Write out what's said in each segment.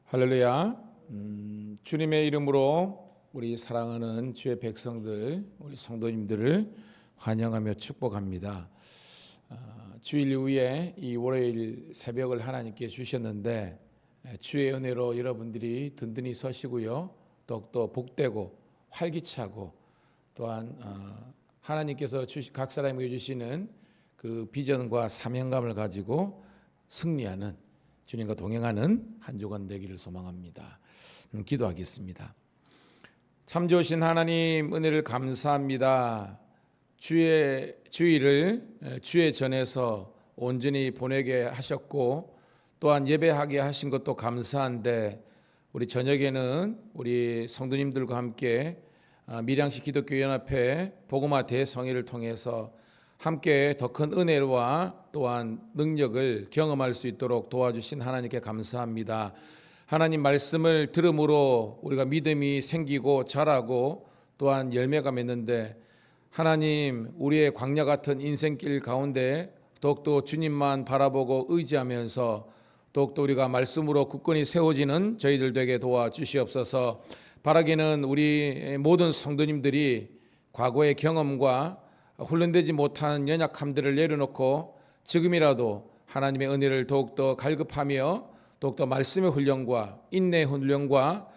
할렐루야. 주님의 이름으로 우리 사랑하는 주의 백성들, 우리 성도님들을 환영하며 축복합니다. 주일 이후에 이 월요일 새벽을 하나님께 주셨는데 주의 은혜로 여러분들이 든든히 서시고요, 더욱더 복되고 활기차고 또한 하나님께서 각 사람에게 주시는 그 비전과 사명감을 가지고 승리하는, 주님과 동행하는 한 주간 되기를 소망합니다. 기도하겠습니다. 참 좋으신 하나님, 은혜를 감사합니다. 주일을 주의 전에서 온전히 보내게 하셨고 또한 예배하게 하신 것도 감사한데, 우리 저녁에는 우리 성도님들과 함께 밀양시 기독교연합회 복음화 대성회를 통해서 함께 더 큰 은혜와 또한 능력을 경험할 수 있도록 도와주신 하나님께 감사합니다. 하나님 말씀을 들음으로 우리가 믿음이 생기고 자라고 또한 열매가 맺는데, 하나님 우리의 광야 같은 인생길 가운데 더욱더 주님만 바라보고 의지하면서 더욱더 우리가 말씀으로 굳건히 세워지는 저희들 되게 도와주시옵소서. 바라기는 우리 모든 성도님들이 과거의 경험과 훈련되지 못한 연약함들을 내려놓고 지금이라도 하나님의 은혜를 더욱더 갈급하며 더욱더 말씀의 훈련과 인내의 훈련과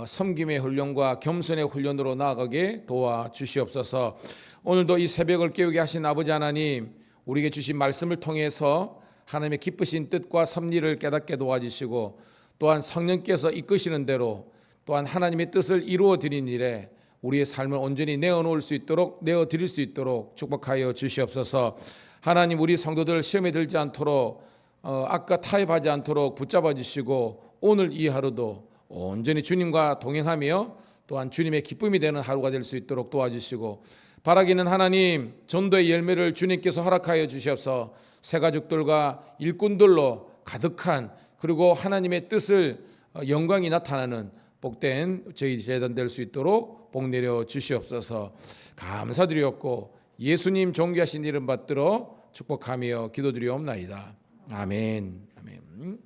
섬김의 훈련과 겸손의 훈련으로 나아가게 도와주시옵소서. 오늘도 이 새벽을 깨우게 하신 아버지 하나님, 우리에게 주신 말씀을 통해서 하나님의 기쁘신 뜻과 섭리를 깨닫게 도와주시고 또한 성령께서 이끄시는 대로 또한 하나님의 뜻을 이루어 드린 일에 우리의 삶을 온전히 내어놓을 수 있도록, 내어드릴 수 있도록 축복하여 주시옵소서. 하나님 우리 성도들 시험에 들지 않도록 아까 타협하지 않도록 붙잡아 주시고 오늘 이 하루도 온전히 주님과 동행하며 또한 주님의 기쁨이 되는 하루가 될 수 있도록 도와주시고, 바라기는 하나님 전도의 열매를 주님께서 허락하여 주시옵소서. 새가족들과 일꾼들로 가득한, 그리고 하나님의 뜻을 영광이 나타나는 복된 저희 재단 될 수 있도록 복 내려 주시옵소서. 감사드리옵고 예수님 존귀하신 이름 받들어 축복하며 기도드리옵나이다. 아멘. 아멘.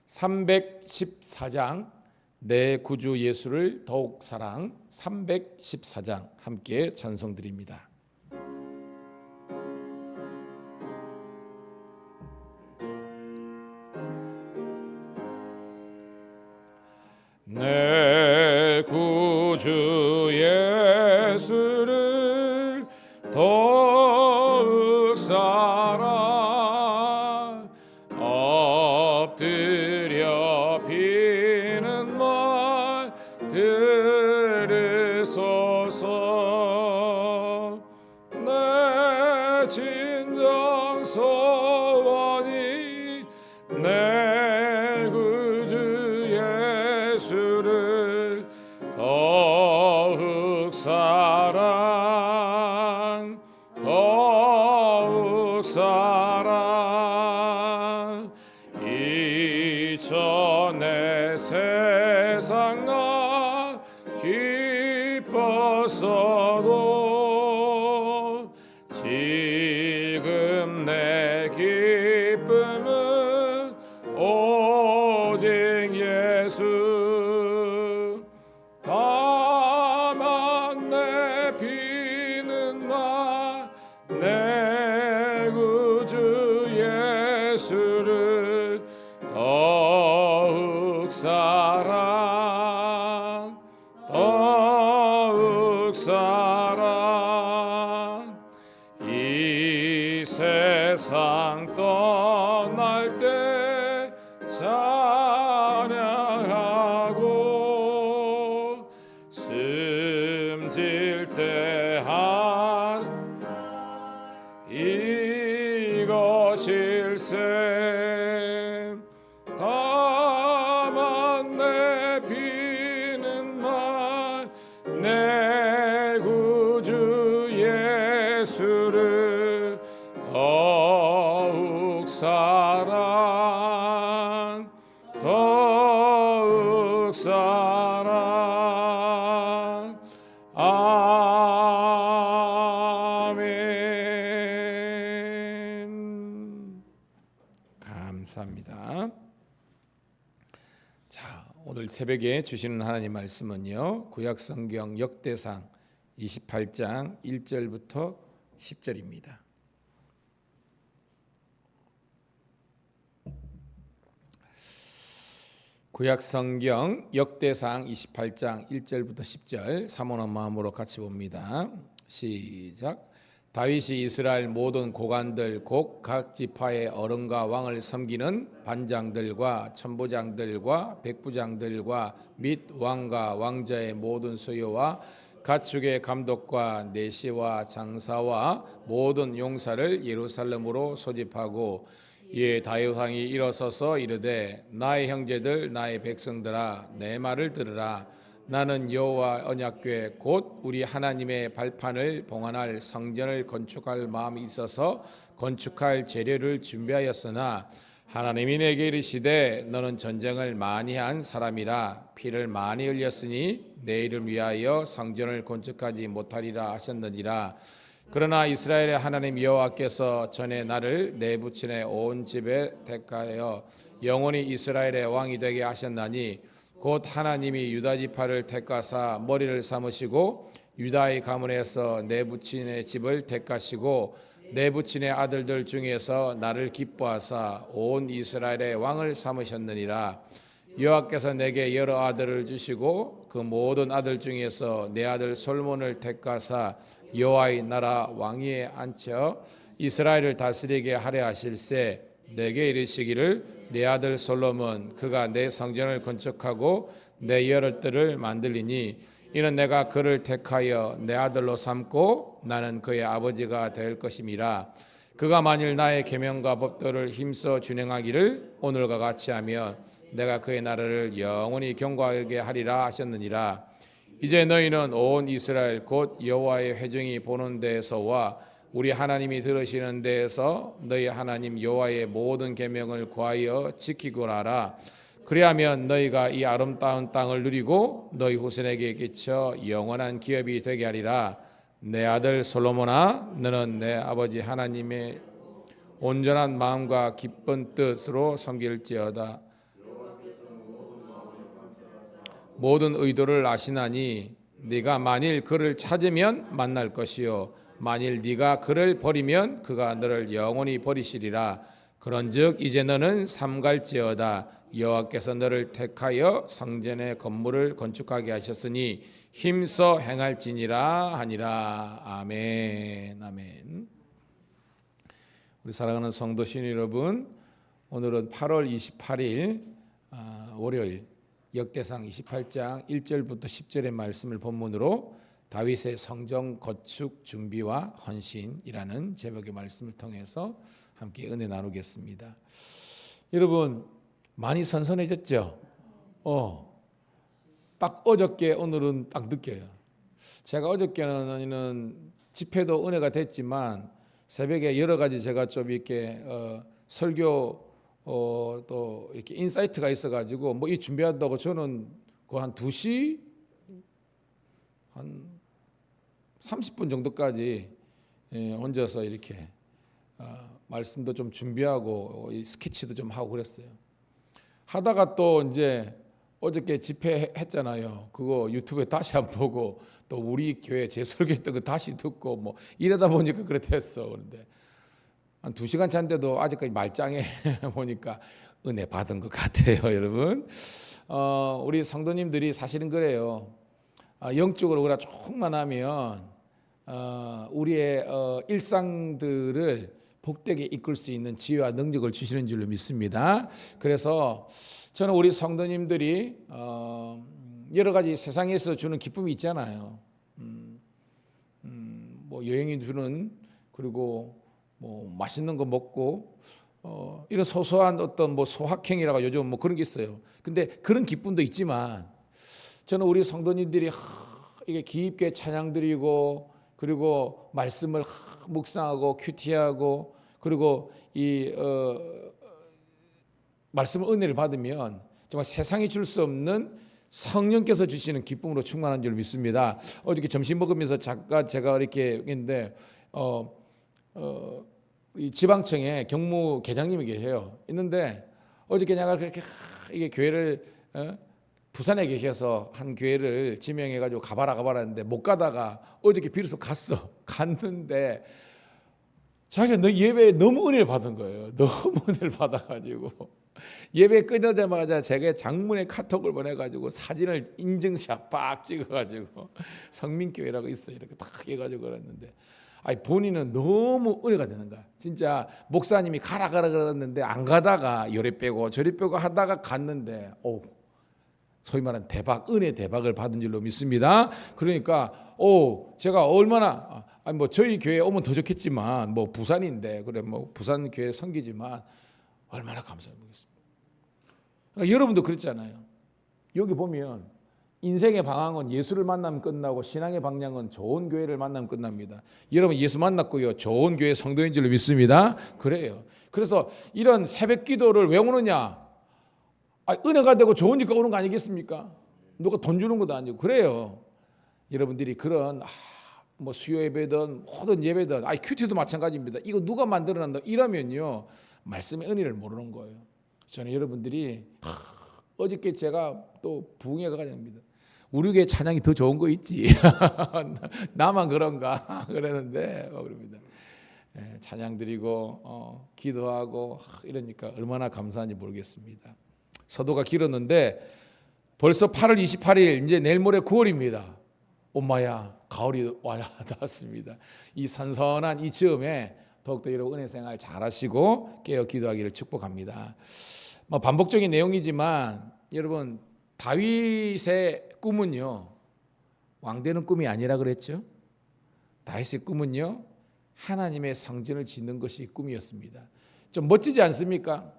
314장 내 구주 예수를 더욱 사랑, 314장 함께 찬송드립니다. 내 구주 예수를 더욱 사랑, 엎드려 비는 말 들으소서. 내 진정 소원이 내 구주 예수를 더욱 사랑, 더욱 사랑. 이전의 세상 나 기뻤어도 지금 내 기쁨은 오직 예수. 다만 내 비는 날 내 구주 예수를 더욱 사랑, 더욱 사랑. 이 세상 떠날 때 찬양하고 숨질 때 한 이것일세. 다만 내 비는 말 내 구주 예수를 더욱 사랑, 더욱 사랑. 아멘. 감사합니다. 자, 오늘 새벽에 주시는 하나님 말씀은요, 구약성경 역대상 28장 1절부터 10절입니다. 구약성경 역대상 28장 1절부터 10절 사모한 마음으로 같이 봅니다. 시작. 다윗이 이스라엘 모든 고관들 곧 각 지파의 어른과 왕을 섬기는 반장들과 천부장들과 백부장들과 및 왕과 왕자의 모든 소유와 가축의 감독과 내시와 장사와 모든 용사를 예루살렘으로 소집하고 이에 다윗 왕이 일어서서 이르되 나의 형제들 나의 백성들아 내 말을 들으라. 나는 여호와 언약궤 곧 우리 하나님의 발판을 봉헌할 성전을 건축할 마음이 있어서 건축할 재료를 준비하였으나 하나님이 내게 이르시되 너는 전쟁을 많이 한 사람이라 피를 많이 흘렸으니 내 이름 위하여 성전을 건축하지 못하리라 하셨느니라. 그러나 이스라엘의 하나님 여호와께서 전에 나를 내 부친의 온 집에 택하여 영원히 이스라엘의 왕이 되게 하셨나니 곧 하나님이 유다 지파를 택하사 머리를 삼으시고 유다의 가문에서 내 부친의 집을 택하시고 내 부친의 아들들 중에서 나를 기뻐하사 온 이스라엘의 왕을 삼으셨느니라. 여호와께서 내게 여러 아들을 주시고 그 모든 아들 중에서 내 아들 솔몬을 택하사 여호와의 나라 왕위에 앉혀 이스라엘을 다스리게 하려 하실세 내게 이르시기를 내 아들 솔로몬 그가 내 성전을 건축하고 내 열흘들을 만들리니 이는 내가 그를 택하여 내 아들로 삼고 나는 그의 아버지가 될 것임이라. 그가 만일 나의 계명과 법도를 힘써 준행하기를 오늘과 같이 하면 내가 그의 나라를 영원히 경고하게 하리라 하셨느니라. 이제 너희는 온 이스라엘 곧 여호와의 회중이 보는 데에서와 우리 하나님이 들으시는 데에서 너희 하나님 여호와의 모든 계명을 구하여 지키고 하라. 그리하면 너희가 이 아름다운 땅을 누리고 너희 후손에게 끼쳐 영원한 기업이 되게 하리라. 내 아들 솔로몬아 너는 내 아버지 하나님의 온전한 마음과 기쁜 뜻으로 섬길지어다. 모든 의도를 아시나니 네가 만일 그를 찾으면 만날 것이요 만일 네가 그를 버리면 그가 너를 영원히 버리시리라. 그런즉 이제 너는 삼갈지어다. 여호와께서 너를 택하여 성전의 건물을 건축하게 하셨으니 힘써 행할지니라 하니라. 아멘. 아멘. 우리 사랑하는 성도 신유 여러분, 오늘은 8월 28일 월요일 역대상 28장 1절부터 10절의 말씀을 본문으로 다윗의 성전 건축 준비와 헌신이라는 제목의 말씀을 통해서 함께 은혜 나누겠습니다. 여러분 많이 선선해졌죠? 딱 어저께 오늘은 딱 느껴요. 제가 어저께는 집회도 은혜가 됐지만 새벽에 여러 가지 제가 좀 이렇게 설교 또 이렇게 인사이트가 있어가지고 뭐 이 준비한다고 저는 그 한 2시 한 30분 정도까지 혼자서 이렇게 말씀도 좀 준비하고 스케치도 좀 하고 그랬어요. 하다가 또 이제 어저께 집회 했잖아요. 그거 유튜브에 다시 한번 보고 또 우리 교회 제 설교했던 거 다시 듣고 뭐 이러다 보니까 그렇게 했어. 그런데 한 2시간 잔데도 아직까지 말짱해 보니까 은혜 받은 것 같아요, 여러분. 우리 성도님들이 사실은 그래요. 영적으로 우리가 조금만 하면 우리의 일상들을 복되게 이끌 수 있는 지혜와 능력을 주시는 줄로 믿습니다. 그래서 저는 우리 성도님들이 여러 가지 세상에서 주는 기쁨이 있잖아요. 뭐 여행이 주는 그리고 뭐 맛있는 거 먹고 이런 소소한 어떤 뭐 소확행이라고 요즘 뭐 그런 게 있어요. 근데 그런 기쁨도 있지만 저는 우리 성도님들이 이게 깊게 찬양 드리고 그리고 말씀을 묵상하고 큐티하고 그리고 이 말씀의 은혜를 받으면 정말 세상이 줄 수 없는 성령께서 주시는 기쁨으로 충만한 줄 믿습니다. 어저께 점심 먹으면서 잠깐 제가 이렇게 했는데 이 지방청에 경무 계장님이 계세요. 있는데 어저께 내가 그렇게 이게 교회를 부산에 계셔서 한 교회를 지명해가지고 가봐라 했는데 못 가다가 어저께 비로소 갔는데 자기가 너 예배에 너무 은혜를 받은 거예요. 너무 은혜를 받아가지고 예배 끝나자마자 제가 장문에 카톡을 보내가지고 사진을 인증샷 빡 찍어가지고 성민교회라고 있어요. 이렇게 딱 해가지고 그랬는데 아니 본인은 너무 은혜가 되는 거야. 진짜 목사님이 가라 그랬는데 안 가다가 요리 빼고 저리 빼고 하다가 갔는데 소위 말하는 대박, 은혜 대박을 받은 줄로 믿습니다. 그러니까 제가 얼마나 뭐 저희 교회 오면 더 좋겠지만 뭐 부산인데 그래 뭐 부산 교회 섬기지만 얼마나 감사하겠습니까. 그러니까 여러분도 그랬잖아요. 여기 보면 인생의 방향은 예수를 만나면 끝나고 신앙의 방향은 좋은 교회를 만나면 끝납니다. 여러분 예수 만났고요. 좋은 교회 성도인 줄로 믿습니다. 그래요. 그래서 이런 새벽 기도를 왜 오느냐? 은혜가 되고 좋으니까 오는 거 아니겠습니까? 누가 돈 주는 것도 아니고 그래요. 여러분들이 그런 뭐 수요 예배든 모든 예배든 큐티도 마찬가지입니다. 이거 누가 만들어낸다 이러면요 말씀의 은혜를 모르는 거예요. 저는 여러분들이 어저께 제가 또 부흥회가 가자입니다. 우리 교회 찬양이 더 좋은 거 있지. 나만 그런가 그랬는데 그럽니다. 찬양 드리고 기도하고 이러니까 얼마나 감사한지 모르겠습니다. 서도가 길었는데 벌써 8월 28일 이제 내일 모레 9월입니다. 엄마야 가을이 왔습니다. 이 선선한 이 즈음에 더욱더 여러분 은혜 생활 잘하시고 깨어 기도하기를 축복합니다. 반복적인 내용이지만 여러분 다윗의 꿈은요 왕되는 꿈이 아니라 그랬죠. 다윗의 꿈은요 하나님의 성전을 짓는 것이 꿈이었습니다. 좀 멋지지 않습니까?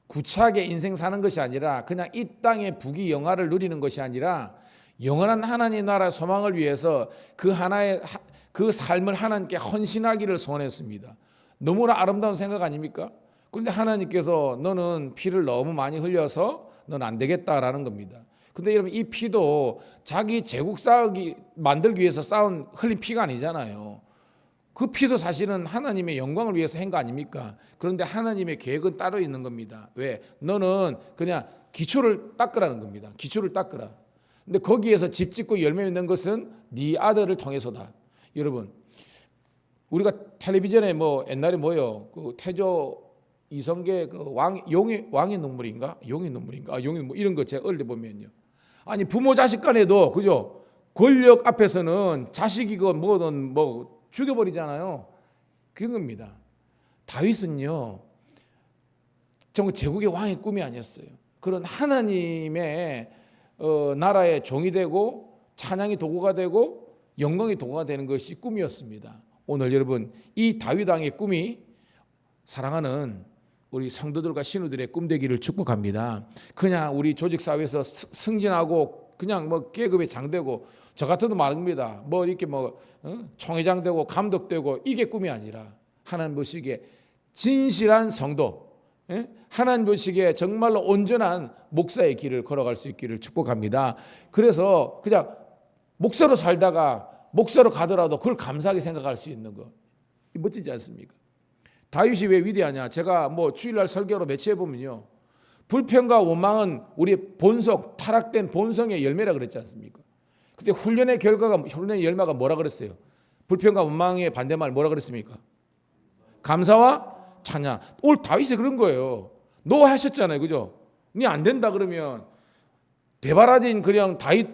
구차하게 인생 사는 것이 아니라 그냥 이 땅의 부귀영화를 누리는 것이 아니라 영원한 하나님 나라 소망을 위해서 그 삶을 하나님께 헌신하기를 소원했습니다. 너무나 아름다운 생각 아닙니까? 그런데 하나님께서 너는 피를 너무 많이 흘려서 넌 안 되겠다라는 겁니다. 근데 여러분 이 피도 자기 제국 만들기 위해서 흘린 피가 아니잖아요. 그 피도 사실은 하나님의 영광을 위해서 한 거 아닙니까? 그런데 하나님의 계획은 따로 있는 겁니다. 왜? 너는 그냥 기초를 닦으라는 겁니다. 기초를 닦으라. 근데 거기에서 집 짓고 열매 맺는 것은 네 아들을 통해서다. 여러분 우리가 텔레비전에 뭐 옛날에 그 태조 이성계 그 왕의 눈물인가? 용의 눈물인가? 용의 눈물 이런 거 제가 어릴 때 보면요. 아니 부모 자식 간에도 그죠? 권력 앞에서는 자식이건 뭐든 뭐 죽여버리잖아요. 그런 겁니다. 다윗은요 정말 제국의 왕의 꿈이 아니었어요. 그런 하나님의 나라의 종이 되고 찬양의 도구가 되고 영광의 도구가 되는 것이 꿈이었습니다. 오늘 여러분 이 다윗 왕의 꿈이 사랑하는 우리 성도들과 신우들의 꿈 되기를 축복합니다. 그냥 우리 조직사회에서 승진하고 그냥 뭐 계급에 장되고 저 같아도 말입니다. 뭐 이렇게 총회장 되고 감독 되고 이게 꿈이 아니라 하나님 보시기에 진실한 성도, 하나님 보시기에 정말로 온전한 목사의 길을 걸어갈 수 있기를 축복합니다. 그래서 그냥 목사로 살다가 목사로 가더라도 그걸 감사하게 생각할 수 있는 거 멋지지 않습니까? 다윗이 왜 위대하냐? 제가 뭐 주일날 설교로 매치해 보면요, 불평과 원망은 우리 본성, 타락된 본성의 열매라 그랬지 않습니까? 그때 훈련의 열매가 뭐라 그랬어요? 불평과 원망의 반대말 뭐라 그랬습니까? 감사와 찬양. 오늘 다윗이 그런 거예요. 너 하셨잖아요, 그죠? 니 안 된다 그러면 대바라진 그냥 다윗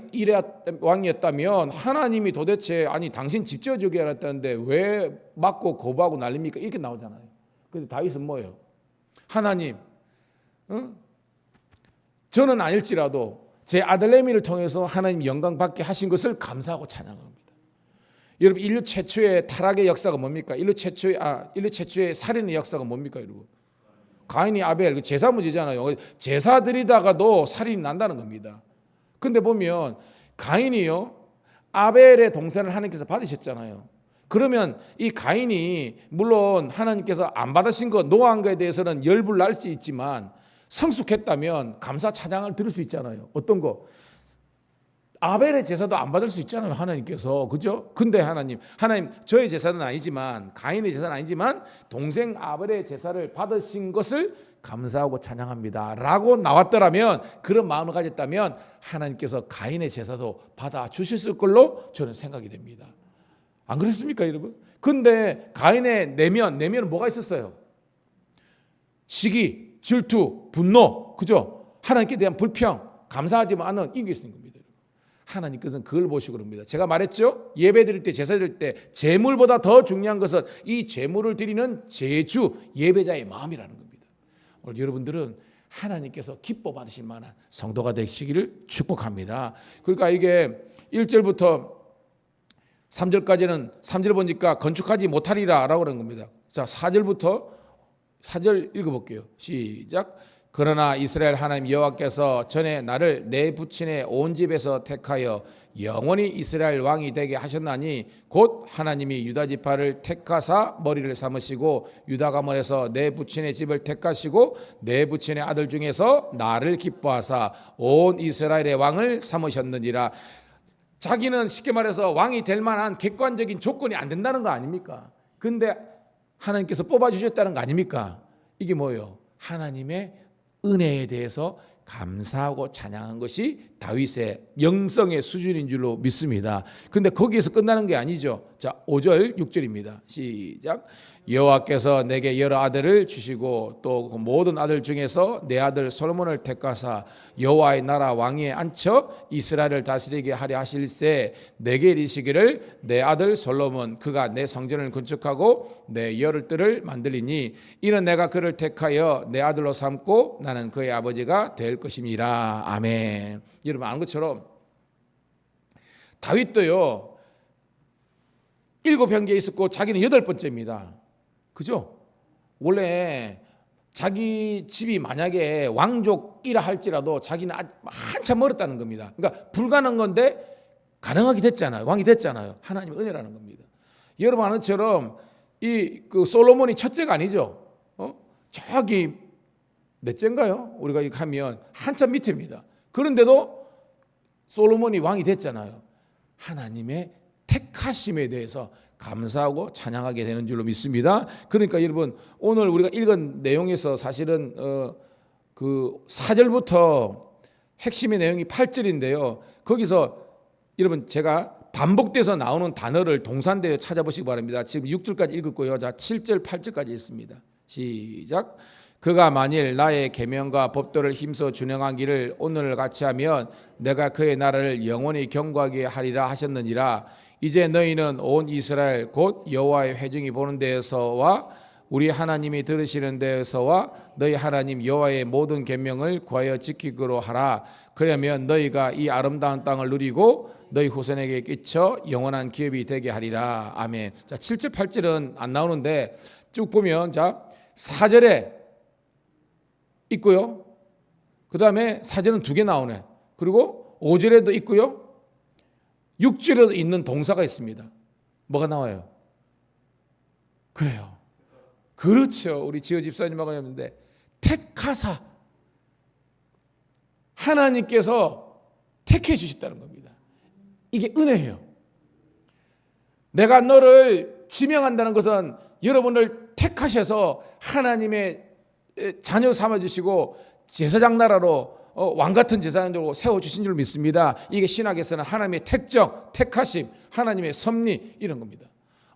왕이었다면 하나님이 도대체 아니 당신 집 지어주게 알았다는데 왜 맞고 거부하고 난립니까? 이렇게 나오잖아요. 근데 다윗은 뭐예요? 하나님, 저는 아닐지라도 제 아들 레미를 통해서 하나님 영광 받게 하신 것을 감사하고 찬양합니다. 여러분 인류 최초의 타락의 역사가 뭡니까? 인류 최초의 살인의 역사가 뭡니까, 여러분? 가인이 아벨 제사 문제잖아요. 제사 드리다가도 살인이 난다는 겁니다. 근데 보면 가인이요 아벨의 동생을 하나님께서 받으셨잖아요. 그러면 이 가인이 물론 하나님께서 안 받으신 거 노한 거에 대해서는 열불 날 수 있지만 성숙했다면 감사 찬양을 들을 수 있잖아요. 어떤 거? 아벨의 제사도 안 받을 수 있잖아요, 하나님께서. 그죠? 근데 하나님 저의 제사는 아니지만 가인의 제사는 아니지만 동생 아벨의 제사를 받으신 것을 감사하고 찬양합니다 라고 나왔더라면, 그런 마음을 가졌다면 하나님께서 가인의 제사도 받아주셨을 걸로 저는 생각이 됩니다. 안 그렇습니까 여러분? 근데 가인의 내면은 뭐가 있었어요? 시기, 질투, 분노, 그죠? 하나님께 대한 불평, 감사하지 않은 이게 있는 겁니다. 하나님께서는 그걸 보시고 그럽니다. 제가 말했죠? 예배 드릴 때, 제사 드릴 때 제물보다 더 중요한 것은 이 제물을 드리는 제주 예배자의 마음이라는 겁니다. 오늘 여러분들은 하나님께서 기뻐 받으실 만한 성도가 되시기를 축복합니다. 그러니까 이게 1절부터 3절까지는 3절 보니까 건축하지 못하리라 라고 그런 겁니다. 자, 4절 읽어볼게요. 시작. 그러나 이스라엘 하나님 여호와께서 전에 나를 내 부친의 온 집에서 택하여 영원히 이스라엘 왕이 되게 하셨나니 곧 하나님이 유다 지파를 택하사 머리를 삼으시고 유다 가문에서 내 부친의 집을 택하시고 내 부친의 아들 중에서 나를 기뻐하사 온 이스라엘의 왕을 삼으셨느니라. 자기는 쉽게 말해서 왕이 될 만한 객관적인 조건이 안 된다는 거 아닙니까? 근데 하나님께서 뽑아주셨다는 거 아닙니까? 이게 뭐예요? 하나님의 은혜에 대해서 감사하고 찬양한 것이 다윗의 영성의 수준인 줄로 믿습니다. 근데 거기에서 끝나는 게 아니죠. 자, 5절 6절입니다. 시작. 여호와께서 내게 여러 아들을 주시고 또 모든 아들 중에서 내 아들 솔로몬을 택하사 여호와의 나라 왕위에 앉혀 이스라엘을 다스리게 하려 하실세 내게 이르시기를 내 아들 솔로몬 그가 내 성전을 건축하고 내 열뜰을 만들리니 이는 내가 그를 택하여 내 아들로 삼고 나는 그의 아버지가 될 것임이라. 아멘. 여러분 아는 것처럼 다윗도요 7형제 있었고 자기는 8번째입니다. 그죠? 원래 자기 집이 만약에 왕족이라 할지라도 자기는 한참 멀었다는 겁니다. 그러니까 불가능한 건데 가능하게 됐잖아요. 왕이 됐잖아요. 하나님의 은혜라는 겁니다. 여러분 아는 것처럼 그 솔로몬이 첫째가 아니죠. 저기 넷째인가요? 우리가 이렇게 하면 한참 밑입니다. 그런데도 솔로몬이 왕이 됐잖아요. 하나님의 택하심에 대해서 감사하고 찬양하게 되는 줄로 믿습니다. 그러니까 여러분 오늘 우리가 읽은 내용에서 사실은 그 4절부터 핵심의 내용이 8절인데요. 거기서 여러분 제가 반복돼서 나오는 단어를 동산대에 찾아보시기 바랍니다. 지금 6절까지 읽었고요. 자, 7절, 8절까지 있습니다. 시작. 그가 만일 나의 계명과 법도를 힘써 준행하기를 오늘 같이 하면 내가 그의 나라를 영원히 경고하게 하리라 하셨느니라. 이제 너희는 온 이스라엘 곧 여호와의 회중이 보는 데에서와 우리 하나님이 들으시는 데에서와 너희 하나님 여호와의 모든 계명을 구하여 지키기로 하라. 그러면 너희가 이 아름다운 땅을 누리고 너희 후손에게 끼쳐 영원한 기업이 되게 하리라. 아멘. 자, 7절 8절은 안 나오는데 쭉 보면 자 4절에 있고요. 그 다음에 4절은 2개 나오네. 그리고 5절에도 있고요. 6절에도 있는 동사가 있습니다. 뭐가 나와요? 그래요. 그렇죠. 우리 지어 집사님하고 했는데 택하사 하나님께서 택해 주셨다는 겁니다. 이게 은혜예요. 내가 너를 지명한다는 것은 여러분을 택하셔서 하나님의 자녀 삼아주시고 제사장 나라로 왕 같은 제사장으로 세워주신 줄 믿습니다. 이게 신학에서는 하나님의 택정, 택하심, 하나님의 섭리 이런 겁니다.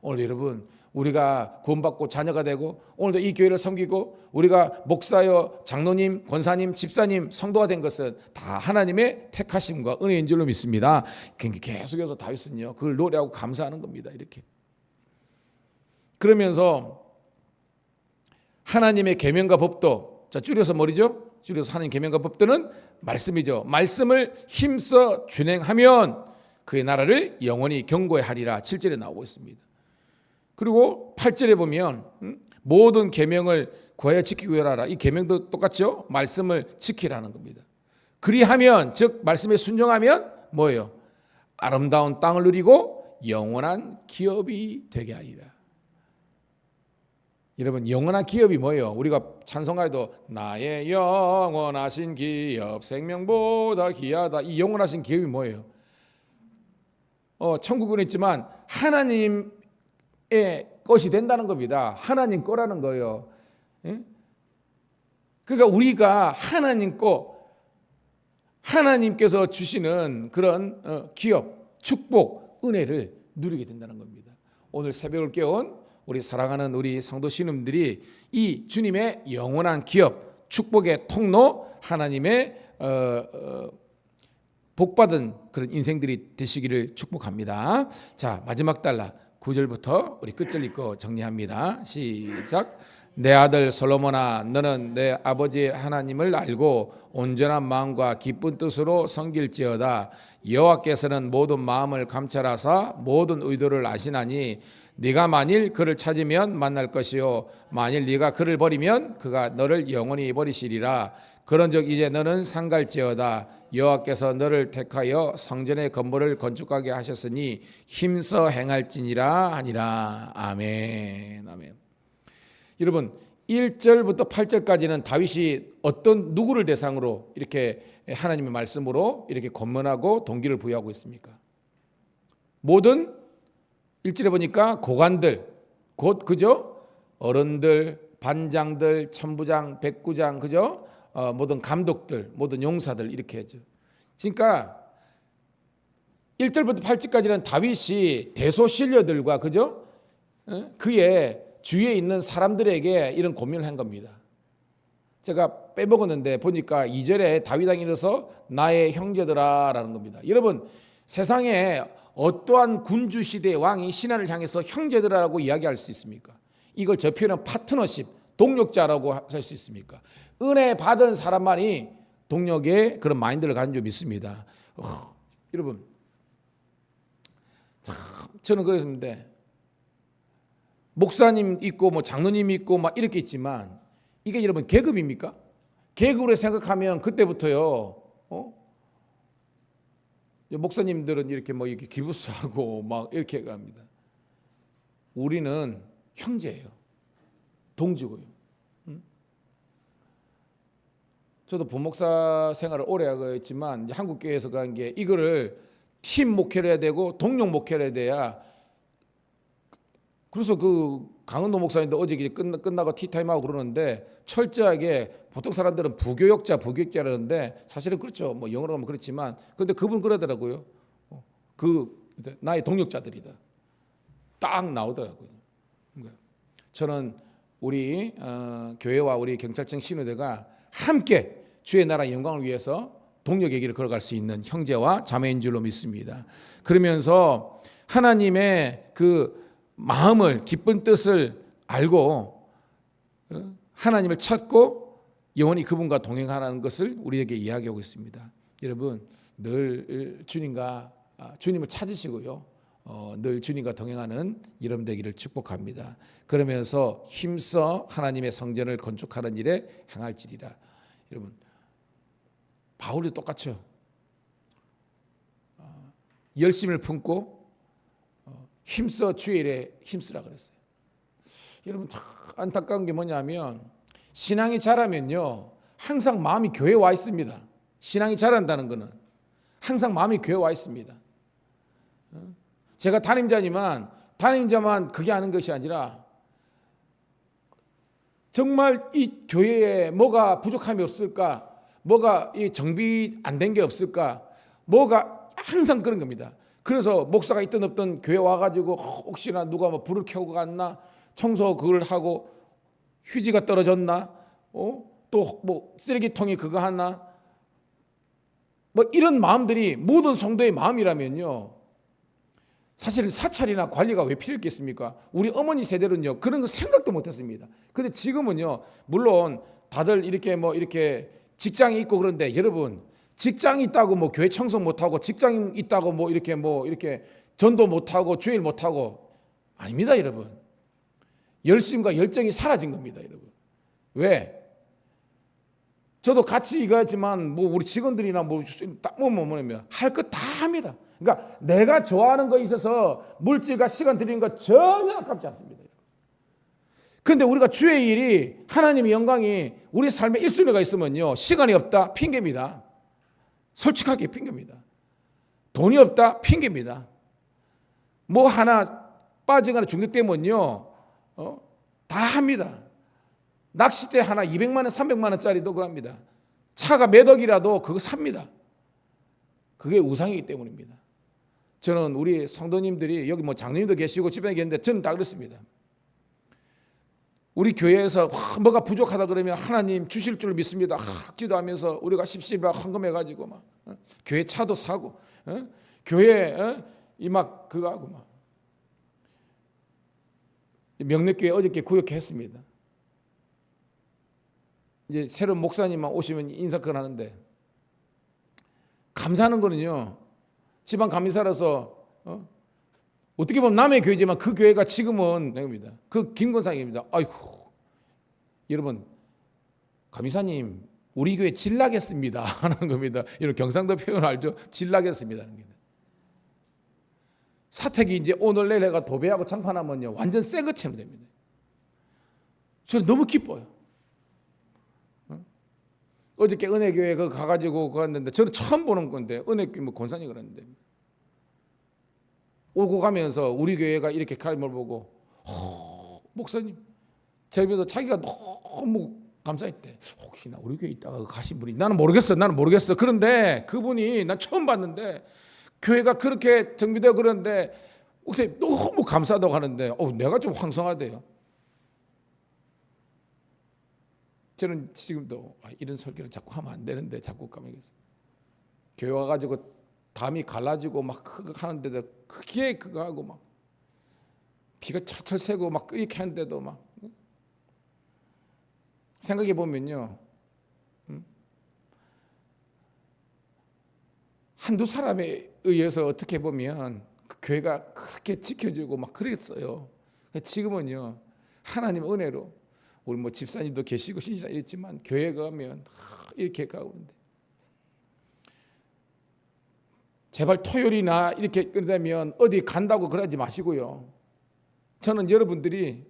오늘 여러분 우리가 구원받고 자녀가 되고 오늘도 이 교회를 섬기고 우리가 목사여 장로님, 권사님, 집사님, 성도가 된 것은 다 하나님의 택하심과 은혜인 줄로 믿습니다. 계속해서 다윗은요 그걸 노래하고 감사하는 겁니다. 이렇게 그러면서 하나님의 계명과 법도, 자 줄여서 뭐죠? 줄여서 하나님 계명과 법도는 말씀이죠. 말씀을 힘써 준행하면 그의 나라를 영원히 경고해 하리라. 7절에 나오고 있습니다. 그리고 8절에 보면 모든 계명을 구하여 지키고 하라. 이 계명도 똑같죠? 말씀을 지키라는 겁니다. 그리하면 즉 말씀에 순종하면 뭐예요? 아름다운 땅을 누리고 영원한 기업이 되게 하리라. 여러분 영원한 기업이 뭐예요? 우리가 찬송가에도 나의 영원하신 기업 생명보다 귀하다. 이 영원하신 기업이 뭐예요? 천국은 있지만 하나님의 것이 된다는 겁니다. 하나님 거라는 거예요. 예? 그러니까 우리가 하나님께서 주시는 그런 기업, 축복, 은혜를 누리게 된다는 겁니다. 오늘 새벽을 깨운 우리 사랑하는 우리 성도 신음들이 이 주님의 영원한 기업, 축복의 통로, 하나님의 복받은 그런 인생들이 되시기를 축복합니다. 자, 마지막 달라 9절부터 우리 끝절 읽고 정리합니다. 시작. 내 아들 솔로몬아, 너는 내 아버지 하나님을 알고 온전한 마음과 기쁜 뜻으로 섬길지어다. 여호와께서는 모든 마음을 감찰하사 모든 의도를 아시나니 네가 만일 그를 찾으면 만날 것이요 만일 네가 그를 버리면 그가 너를 영원히 버리시리라. 그런즉 이제 너는 상갈지어다. 여호와께서 너를 택하여 성전의 건물을 건축하게 하셨으니 힘써 행할지니라 하니라. 아멘. 아멘. 여러분 1절부터 8절까지는 다윗이 어떤 누구를 대상으로 이렇게 하나님의 말씀으로 이렇게 권면하고 동기를 부여하고 있습니까? 모든 1절에 보니까 고관들, 곧 그죠? 어른들, 반장들, 천부장, 백부장, 그죠? 모든 감독들, 모든 용사들 이렇게 하죠. 그러니까 1절부터 8절까지는 다윗이 대소신료들과 그죠? 그의 주위에 있는 사람들에게 이런 고민을 한 겁니다. 제가 빼먹었는데 보니까 2절에 다윗 왕이 일어서 나의 형제들아 라는 겁니다. 여러분 세상에 어떠한 군주 시대의 왕이 신하를 향해서 형제들아라고 이야기할 수 있습니까? 이걸 저 표현은 파트너십, 동력자라고 할 수 있습니까? 은혜 받은 사람만이 동력의 그런 마인드를 가진 줄 믿습니다. 여러분 참 저는 그랬는데 목사님 있고 뭐 장로님 있고 막 이렇게 있지만 이게 여러분 계급입니까? 계급으로 생각하면 그때부터요. 목사님들은 이렇게 뭐 이렇게 기부스하고 막 이렇게 합니다. 우리는 형제예요. 동지고요. 저도 부목사 생활을 오래 하고 있지만 한국 교회에서 간 게 이거를 팀 목회를 해야 되고 동력 목회를 해야 돼야. 그래서 그 강은도 목사님도 어제 끝나고 티타임하고 그러는데 철저하게 보통 사람들은 부교역자라는데 사실은 그렇죠. 뭐 영어로 하면 그렇지만 근데 그분 그러더라고요. 나의 동력자들이다. 딱 나오더라고요. 저는 우리 교회와 우리 경찰청 신우대가 함께 주의 나라 영광을 위해서 동력의 길을 걸어갈 수 있는 형제와 자매인 줄로 믿습니다. 그러면서 하나님의 그 마음을 기쁜 뜻을 알고 하나님을 찾고 영원히 그분과 동행하라는 것을 우리에게 이야기하고 있습니다. 여러분 늘 주님을 찾으시고요. 늘 주님과 동행하는 여러분 되기를 축복합니다. 그러면서 힘써 하나님의 성전을 건축하는 일에 행할지리라. 여러분 바울도 똑같죠. 열심을 품고 힘써 주의 일에 힘쓰라 그랬어요. 여러분 참 안타까운 게 뭐냐면 신앙이 자라면요 항상 마음이 교회에 와 있습니다. 신앙이 자란다는 것은 항상 마음이 교회에 와 있습니다. 제가 담임자만 그게 아는 것이 아니라 정말 이 교회에 뭐가 부족함이 없을까, 뭐가 이 정비 안 된 게 없을까, 뭐가 항상 그런 겁니다. 그래서 목사가 있든 없든 교회 와가지고 혹시나 누가 뭐 불을 켜고 갔나, 청소 그걸 하고 휴지가 떨어졌나, 또 뭐 쓰레기통이 그거 하나, 뭐 이런 마음들이 모든 성도의 마음이라면요. 사실 사찰이나 관리가 왜 필요했겠습니까? 우리 어머니 세대는요 그런 거 생각도 못했습니다. 근데 지금은요 물론 다들 이렇게 직장이 있고 그런데 여러분 직장이 있다고 뭐 교회 청소 못하고 직장이 있다고 뭐 이렇게 전도 못하고 주일 못하고 아닙니다. 여러분 열심과 열정이 사라진 겁니다. 여러분 왜? 저도 같이 이거지만 뭐 우리 직원들이나 할 거 다 합니다. 그러니까 내가 좋아하는 거에 있어서 물질과 시간 들이는 거 전혀 아깝지 않습니다. 그런데 우리가 주의 일이 하나님의 영광이 우리 삶에 1순위가 있으면요 시간이 없다 핑계입니다. 솔직하게 핑계입니다. 돈이 없다 핑계입니다. 뭐 하나 빠지거나 중독되면요 다 합니다. 낚싯대 하나 200만 원, 300만 원짜리도 그럽니다. 차가 몇 억이라도 그거 삽니다. 그게 우상이기 때문입니다. 저는 우리 성도님들이 여기 뭐 장로님도 계시고 집에 계시는데 저는 다 그렇습니다. 우리 교회에서 뭐가 부족하다 그러면 하나님 주실 줄 믿습니다. 기도하면서 우리가 십시일반 헌금해가지고 막 교회 차도 사고 교회 이 막 그거 하고 막 명례교회 어저께 구역했습니다. 이제 새로운 목사님만 오시면 인사권 하는데 감사하는 거는요. 지방 감리사라서 어떻게 보면 남의 교회지만 그 교회가 지금은 내입니다. 그 김건상입니다. 아이고 여러분 감리사님 우리 교회 질나겠습니다 하는 겁니다. 이런 경상도 표현 알죠? 질나겠습니다 하는 겁니다. 사택이 이제 오늘 내일 해가 도배하고 장판하면요 완전 새 것처럼 됩니다. 저는 너무 기뻐요. 어저께 은혜교회 그 가가지고 갔는데 저는 처음 보는 건데 은혜교회 뭐 권사님 그랬는데 오고 가면서 우리 교회가 이렇게 가림을 보고 목사님 저기서 자기가 너무 감사했대. 혹시나 우리 교회 있다가 가신 분이 나는 모르겠어. 그런데 그분이 난 처음 봤는데 교회가 그렇게 정비되고 그러는데 목사님 너무 감사하다고 하는데 내가 좀 황송하대요. 저는 지금도 이런 설교를 자꾸 하면 안 되는데 자꾸 까먹겠어요. 교회 와가지고 담이 갈라지고 막 하는데도 크게 그거 하고 막 비가 철철 새고 막 이렇게 하는데도 막 생각해 보면요 한두 사람에 의해서 어떻게 보면 그 교회가 그렇게 지켜지고 막 그랬어요. 지금은요 하나님 은혜로 우리 뭐 집사님도 계시고 신자 있지만 교회 가면 이렇게 가는데 제발 토요일이나 이렇게 끝나면 어디 간다고 그러지 마시고요. 저는 여러분들이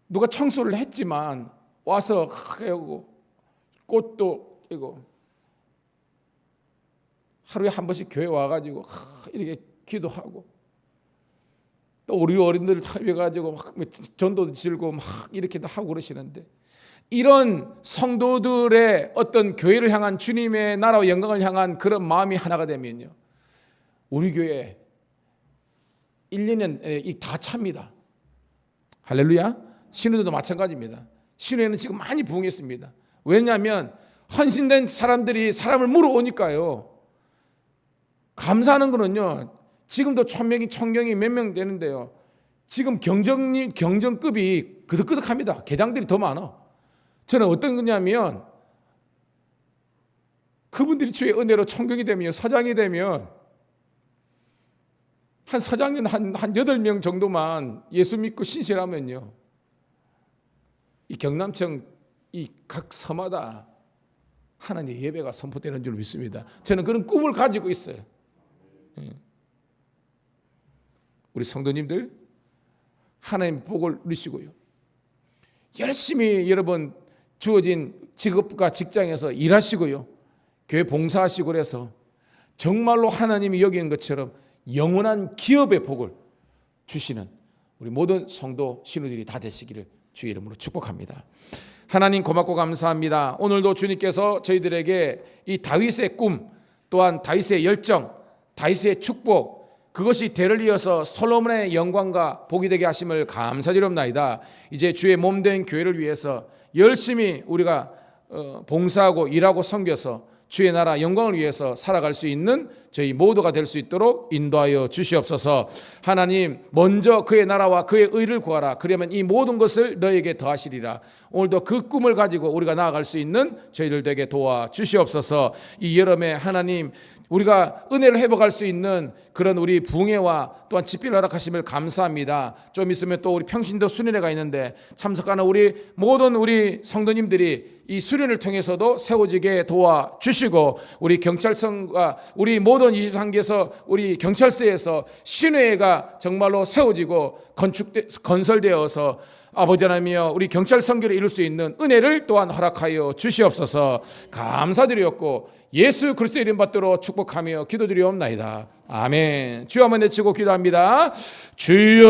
누가 청소를 했지만 와서 하고 꽃도 끼고 하루에 한 번씩 교회 와가지고 이렇게 기도하고 또 우리 어린들 찾아가지고 막 전도도 지르고 막 이렇게도 하고 그러시는데 이런 성도들의 어떤 교회를 향한 주님의 나라와 영광을 향한 그런 마음이 하나가 되면요 우리 교회 1년에 다 찹니다. 할렐루야. 신우들도 마찬가지입니다. 신우에는 지금 많이 부흥했습니다. 왜냐하면 헌신된 사람들이 사람을 물어오니까요. 감사하는 거는요 지금도 청경이 몇 명 되는데요 지금 경정급이 그득그득합니다. 계장들이 더 많아. 저는 어떤 거냐면 그분들이 주의 은혜로 청경이 되면 서장이 되면 한 서장님 한 8명 정도만 예수 믿고 신실하면요 이 경남청 이 각 서마다 하나님의 예배가 선포되는 줄 믿습니다. 저는 그런 꿈을 가지고 있어요. 우리 성도님들 하나님 복을 누리시고요 열심히 여러분 주어진 직업과 직장에서 일하시고요 교회 봉사하시고 그래서 정말로 하나님이 여기는 것처럼 영원한 기업의 복을 주시는 우리 모든 성도 신우들이 다 되시기를 주의 이름으로 축복합니다. 하나님 고맙고 감사합니다. 오늘도 주님께서 저희들에게 이 다윗의 꿈 또한 다윗의 열정 다윗의 축복 그것이 대를 이어서 솔로몬의 영광과 복이 되게 하심을 감사드리옵나이다. 이제 주의 몸된 교회를 위해서 열심히 우리가 봉사하고 일하고 섬겨서 주의 나라 영광을 위해서 살아갈 수 있는 저희 모두가 될 수 있도록 인도하여 주시옵소서. 하나님 먼저 그의 나라와 그의 의를 구하라. 그러면 이 모든 것을 너에게 더하시리라. 오늘도 그 꿈을 가지고 우리가 나아갈 수 있는 저희들 되게 도와 주시옵소서. 이 여름에 하나님 우리가 은혜를 회복할 수 있는 그런 우리 부흥회와 또한 집회를 허락하심을 감사합니다. 좀 있으면 또 우리 평신도 수련회가 있는데 참석하는 우리 모든 우리 성도님들이 이 수련을 통해서도 세워지게 도와주시고 우리 경찰청과 우리 모든 23개에서 우리 경찰서에서 신회가 정말로 세워지고 건설되어서 아버지 하나님이여 우리 경찰 선교를 이룰 수 있는 은혜를 또한 허락하여 주시옵소서. 감사드리옵고 예수 그리스도 이름 받들어 축복하며 기도드리옵나이다. 아멘. 주여 한번 외치고 기도합니다. 주여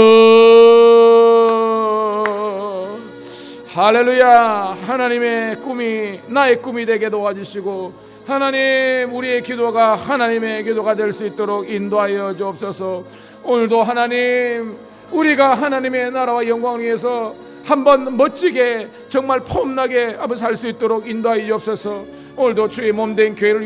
할렐루야. 하나님의 꿈이 나의 꿈이 되게 도와주시고 하나님 우리의 기도가 하나님의 기도가 될 수 있도록 인도하여 주옵소서. 오늘도 하나님 우리가 하나님의 나라와 영광을 위해서 한번 멋지게 정말 폼나게 한번 살 수 있도록 인도하여 주옵소서. 오늘도 주의 몸된 교회를